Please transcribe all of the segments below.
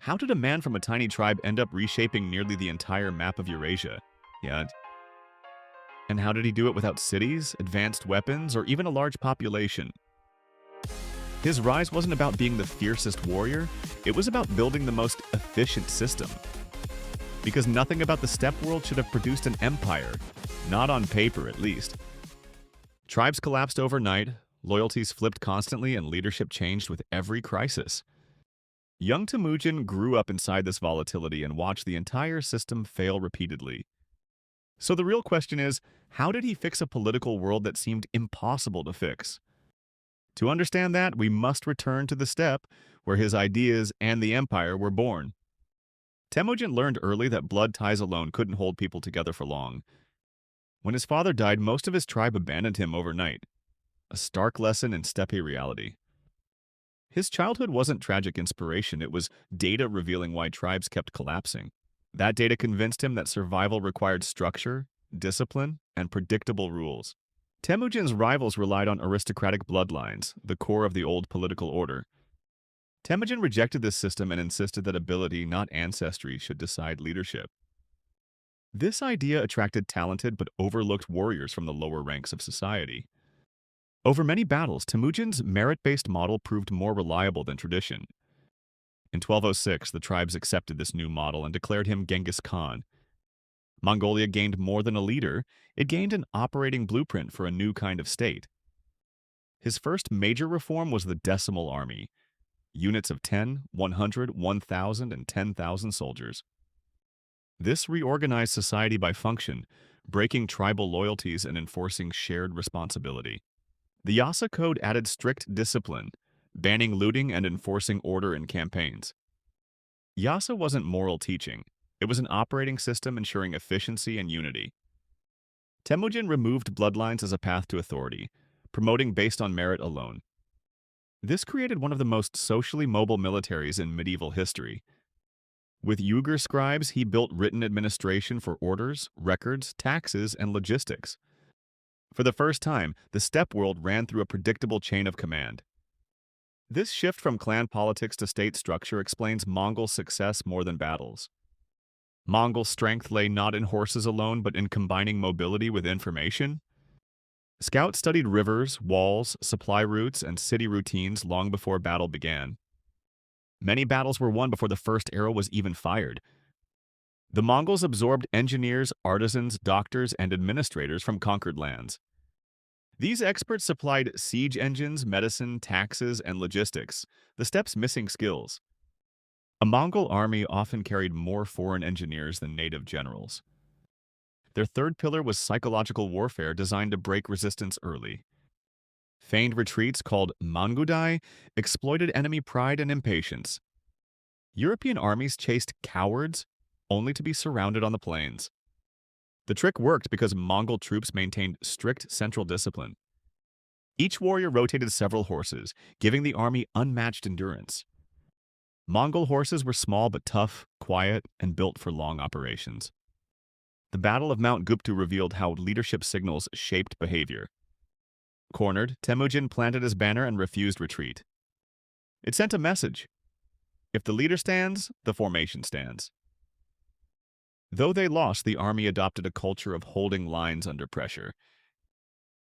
How did a man from a tiny tribe end up reshaping nearly the entire map of Eurasia? Yeah. And how did he do it without cities, advanced weapons, or even a large population? His rise wasn't about being the fiercest warrior, it was about building the most efficient system. Because nothing about the steppe world should have produced an empire, not on paper at least. Tribes collapsed overnight, loyalties flipped constantly, and leadership changed with every crisis. Young Temujin grew up inside this volatility and watched the entire system fail repeatedly. So the real question is, how did he fix a political world that seemed impossible to fix? To understand that, we must return to the steppe, where his ideas and the empire were born. Temujin learned early that blood ties alone couldn't hold people together for long. When his father died, most of his tribe abandoned him overnight, a stark lesson in steppe reality. His childhood wasn't tragic inspiration, it was data revealing why tribes kept collapsing. That data convinced him that survival required structure, discipline, and predictable rules. Temujin's rivals relied on aristocratic bloodlines, the core of the old political order. Temujin rejected this system and insisted that ability, not ancestry, should decide leadership. This idea attracted talented but overlooked warriors from the lower ranks of society. Over many battles, Temujin's merit-based model proved more reliable than tradition. In 1206, the tribes accepted this new model and declared him Genghis Khan. Mongolia gained more than a leader, it gained an operating blueprint for a new kind of state. His first major reform was the decimal army, units of 10, 100, 1,000, and 10,000 soldiers. This reorganized society by function, breaking tribal loyalties and enforcing shared responsibility. The Yassa code added strict discipline, banning looting and enforcing order in campaigns. Yassa wasn't moral teaching, it was an operating system ensuring efficiency and unity. Temujin removed bloodlines as a path to authority, promoting based on merit alone. This created one of the most socially mobile militaries in medieval history. With Uyghur scribes, he built written administration for orders, records, taxes, and logistics. For the first time, the steppe world ran through a predictable chain of command. This shift from clan politics to state structure explains Mongol success more than battles. Mongol strength lay not in horses alone, but in combining mobility with information. Scouts studied rivers, walls, supply routes, and city routines long before battle began. Many battles were won before the first arrow was even fired. The Mongols absorbed engineers, artisans, doctors, and administrators from conquered lands. These experts supplied siege engines, medicine, taxes, and logistics, the steppe's missing skills. A Mongol army often carried more foreign engineers than native generals. Their third pillar was psychological warfare designed to break resistance early. Feigned retreats called Mangudai exploited enemy pride and impatience. European armies chased cowards only to be surrounded on the plains. The trick worked because Mongol troops maintained strict central discipline. Each warrior rotated several horses, giving the army unmatched endurance. Mongol horses were small but tough, quiet, and built for long operations. The Battle of Mount Guptu revealed how leadership signals shaped behavior. Cornered, Temujin planted his banner and refused retreat. It sent a message. If the leader stands, the formation stands. Though they lost, the army adopted a culture of holding lines under pressure.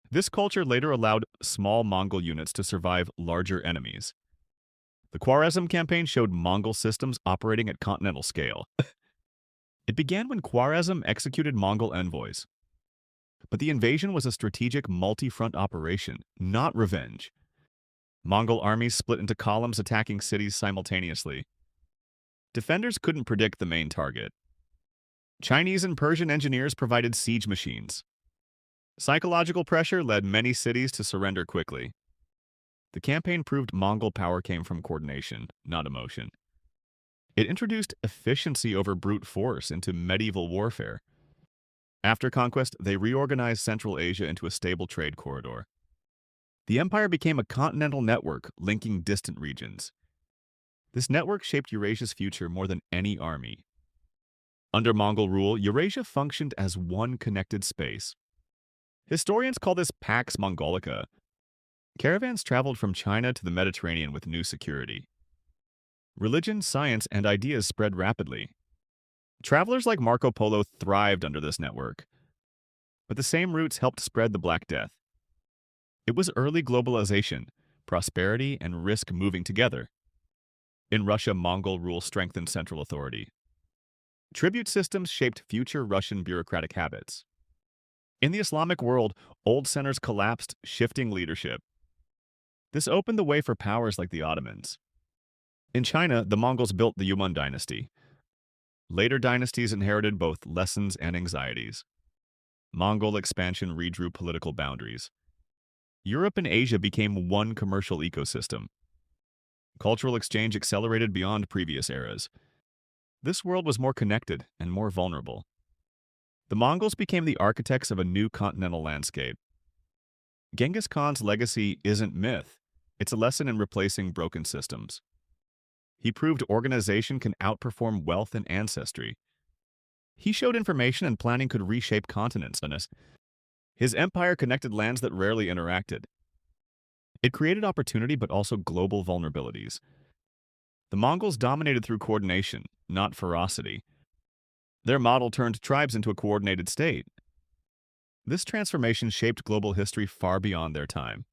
This culture later allowed small Mongol units to survive larger enemies. The Khwarazm campaign showed Mongol systems operating at continental scale. It began when Khwarazm executed Mongol envoys. But the invasion was a strategic multi-front operation, not revenge. Mongol armies split into columns attacking cities simultaneously. Defenders couldn't predict the main target. Chinese and Persian engineers provided siege machines. Psychological pressure led many cities to surrender quickly. The campaign proved Mongol power came from coordination, not emotion. It introduced efficiency over brute force into medieval warfare. After conquest, they reorganized Central Asia into a stable trade corridor. The empire became a continental network linking distant regions. This network shaped Eurasia's future more than any army. Under Mongol rule, Eurasia functioned as one connected space. Historians call this Pax Mongolica. Caravans traveled from China to the Mediterranean with new security. Religion, science, and ideas spread rapidly. Travelers like Marco Polo thrived under this network, but the same roots helped spread the Black Death. It was early globalization, prosperity, and risk moving together. In Russia, Mongol rule strengthened central authority. Tribute systems shaped future Russian bureaucratic habits. In the Islamic world, old centers collapsed, shifting leadership. This opened the way for powers like the Ottomans. In China, the Mongols built the Yuan dynasty. Later dynasties inherited both lessons and anxieties. Mongol expansion redrew political boundaries. Europe and Asia became one commercial ecosystem. Cultural exchange accelerated beyond previous eras. This world was more connected and more vulnerable. The Mongols became the architects of a new continental landscape. Genghis Khan's legacy isn't myth. It's a lesson in replacing broken systems. He proved organization can outperform wealth and ancestry. He showed information and planning could reshape continents. His empire connected lands that rarely interacted. It created opportunity but also global vulnerabilities. The Mongols dominated through coordination, not ferocity. Their model turned tribes into a coordinated state. This transformation shaped global history far beyond their time.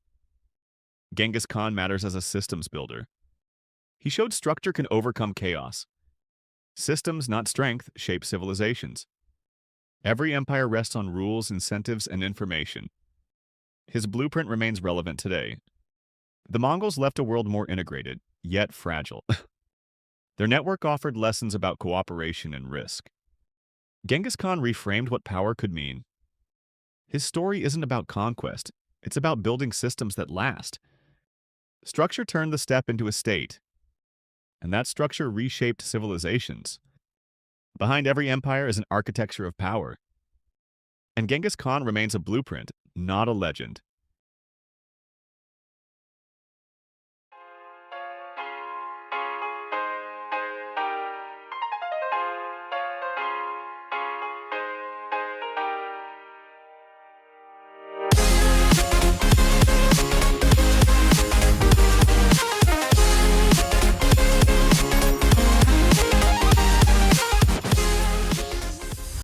Genghis Khan matters as a systems builder. He showed structure can overcome chaos. Systems, not strength, shape civilizations. Every empire rests on rules, incentives, and information. His blueprint remains relevant today. The Mongols left a world more integrated, yet fragile. Their network offered lessons about cooperation and risk. Genghis Khan reframed what power could mean. His story isn't about conquest, it's about building systems that last. Structure turned the steppe into a state, and that structure reshaped civilizations. Behind every empire is an architecture of power. And Genghis Khan remains a blueprint, not a legend.